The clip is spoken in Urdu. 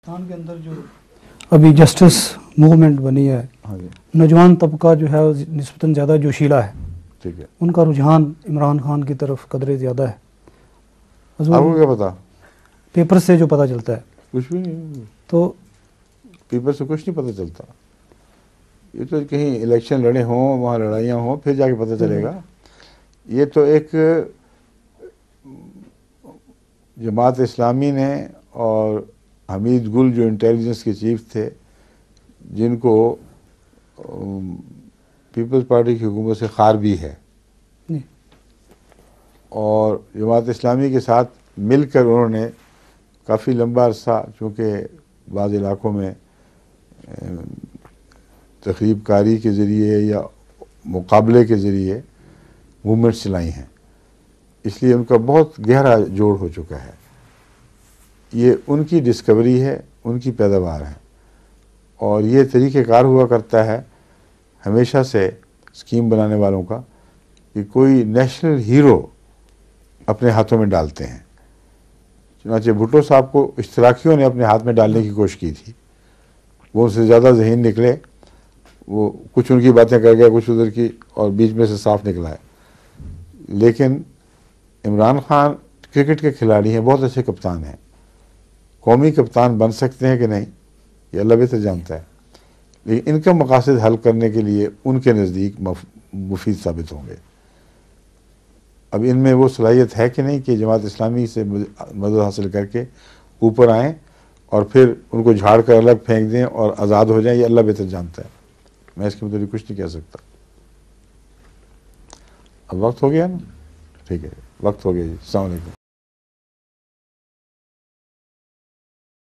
پاکستان کے اندر جو ابھی جسٹس موومنٹ بنی ہے، نوجوان طبقہ جو ہے نسبتاً زیادہ جوشیلا ہے، ٹھیک ہے، ان کا رجحان عمران خان کی طرف قدرے زیادہ ہے۔ آپ کو کیا پتا؟ پیپر سے جو پتہ چلتا ہے کچھ بھی نہیں، تو پیپر سے کچھ نہیں پتہ چلتا، یہ تو کہیں الیکشن لڑے ہوں، وہاں لڑائیاں ہوں، پھر جا کے پتہ چلے گا۔ یہ تو ایک جماعت اسلامی نے اور حمید گل جو انٹیلیجنس کے چیف تھے، جن کو پیپلز پارٹی کی حکومت سے خار بھی ہے، اور جماعت اسلامی کے ساتھ مل کر انہوں نے کافی لمبا عرصہ، چونکہ بعض علاقوں میں تخریب کاری کے ذریعے یا مقابلے کے ذریعے موومنٹس چلائی ہیں، اس لیے ان کا بہت گہرا جوڑ ہو چکا ہے۔ یہ ان کی ڈسکوری ہے، ان کی پیداوار ہے، اور یہ طریقہ کار ہوا کرتا ہے ہمیشہ سے اسکیم بنانے والوں کا کہ کوئی نیشنل ہیرو اپنے ہاتھوں میں ڈالتے ہیں۔ چنانچہ بھٹو صاحب کو اشتراکیوں نے اپنے ہاتھ میں ڈالنے کی کوشش کی تھی، وہ ان سے زیادہ ذہین نکلے، وہ کچھ ان کی باتیں کر گیا، کچھ ادھر کی، اور بیچ میں سے صاف نکلا ہے۔ لیکن عمران خان کرکٹ کے کھلاڑی ہیں، بہت اچھے کپتان ہیں، قومی کپتان بن سکتے ہیں کہ نہیں یہ اللہ بہتر جانتا ہے، لیکن ان کا مقاصد حل کرنے کے لیے ان کے نزدیک مفید ثابت ہوں گے۔ اب ان میں وہ صلاحیت ہے کہ نہیں کہ جماعت اسلامی سے مدد حاصل کر کے اوپر آئیں اور پھر ان کو جھاڑ کر الگ پھینک دیں اور آزاد ہو جائیں، یہ اللہ بہتر جانتا ہے، میں اس کے متعلق کچھ نہیں کہہ سکتا۔ اب وقت ہو گیا نا، ٹھیک ہے، وقت ہو گیا جی، السلام علیکم۔